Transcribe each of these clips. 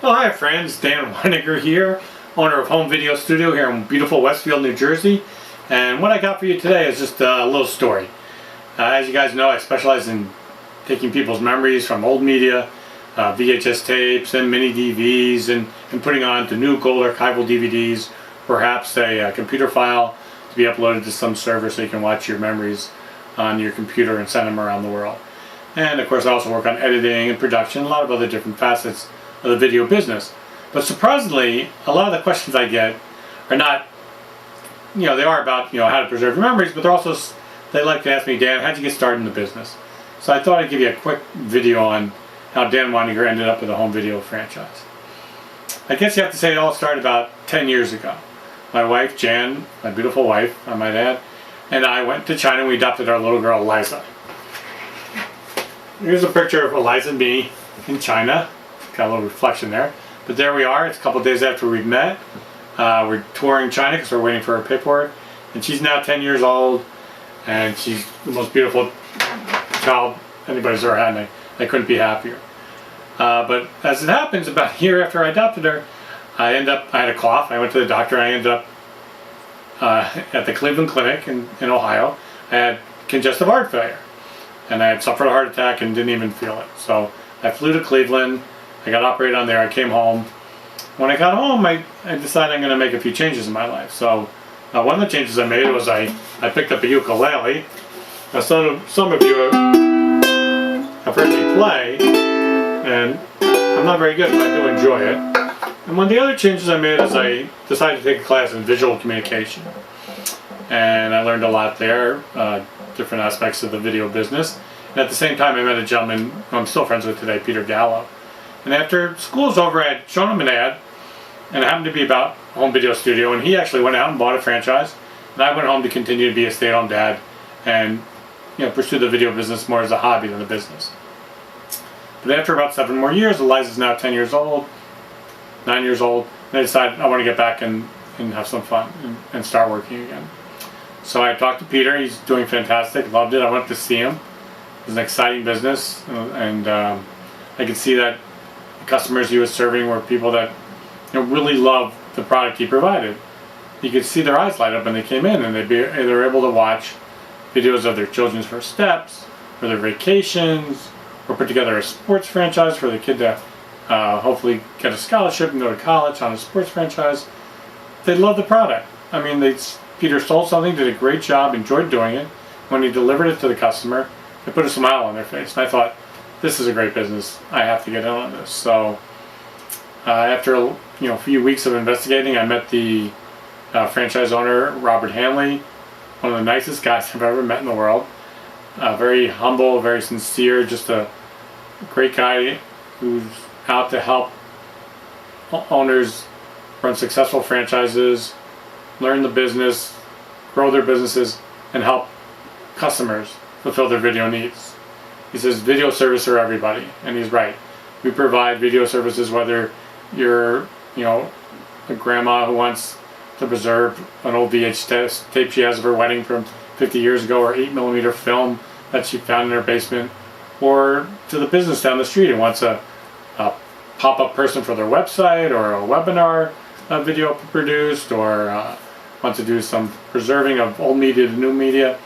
Oh, hi friends, Dan Weiniger here, owner of Home Video Studio here in beautiful Westfield, New Jersey. And what I got for you today is just a little story. As you guys know, I specialize in taking people's memories from old media, VHS tapes and mini DVDs, and putting on to new gold archival DVDs, perhaps a computer file to be uploaded to some server so you can watch your memories on your computer and send them around the world. And of course I also work on editing and production, a lot of other different facets of the video business. But surprisingly, a lot of the questions I get are not, they are about, how to preserve your memories, but they're also, they like to ask me, Dan, how'd you get started in the business? So I thought I'd give you a quick video on how Dan Weiniger ended up with a home video franchise. I guess you have to say it all started about 10 years ago. My wife, Jan, my beautiful wife, I might add, and I went to China and we adopted our little girl, Eliza. Here's a picture of Eliza and me in China. Got a little reflection there. But there we are. It's a couple days after we've met. We're touring China because we're waiting for her paperwork. And she's now 10 years old. And she's the most beautiful child anybody's ever had. And I couldn't be happier. But as it happens, about a year after I adopted her, I had a cough. I went to the doctor. I ended up at the Cleveland Clinic in Ohio. I had congestive heart failure. And I had suffered a heart attack and didn't even feel it. So I flew to Cleveland. I got operated on there. I came home. When I got home, I decided I'm going to make a few changes in my life. So one of the changes I made was I picked up a ukulele. Now some of you have heard me play, and I'm not very good, but I do enjoy it. And one of the other changes I made is I decided to take a class in visual communication. And I learned a lot there, different aspects of the video business. And at the same time, I met a gentleman who I'm still friends with today, Peter Gallo. And after school was over, I had shown him an ad, and it happened to be about home video studio, and he actually went out and bought a franchise, and I went home to continue to be a stay-at-home dad and pursue the video business more as a hobby than a business. But after about 7 more years, Eliza's now 10 years old, 9 years old, and I decided I want to get back and have some fun and start working again. So I talked to Peter. He's doing fantastic, loved it. I went to see him. It was an exciting business, and I could see that customers he was serving were people that really loved the product he provided. You could see their eyes light up when they came in, and they were able to watch videos of their children's first steps, or their vacations, or put together a sports franchise for the kid to hopefully get a scholarship and go to college on a sports franchise. They loved the product. I mean, Peter sold something, did a great job, enjoyed doing it. When he delivered it to the customer, it put a smile on their face, and I thought, this is a great business. I have to get in on this. So after a few weeks of investigating, I met the franchise owner, Robert Hanley, one of the nicest guys I've ever met in the world. Very humble, very sincere, just a great guy who's out to help owners run successful franchises, learn the business, grow their businesses, and help customers fulfill their video needs. He says video service for everybody, and he's right. We provide video services whether you're, a grandma who wants to preserve an old VHS tape she has of her wedding from 50 years ago, or 8mm film that she found in her basement, or to the business down the street who wants a pop-up person for their website, or a webinar video produced, or wants to do some preserving of old media to new media.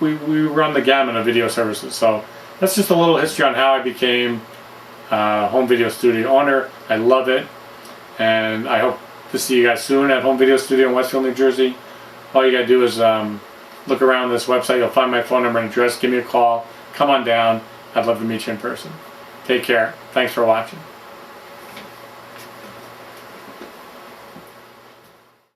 We run the gamut of video services. So that's just a little history on how I became a home video studio owner. I love it, and I hope to see you guys soon at Home Video Studio in Westfield, New Jersey. All you gotta do is look around this website. You'll find my phone number and address. Give me a call. Come on down. I'd love to meet you in person. Take care. Thanks for watching.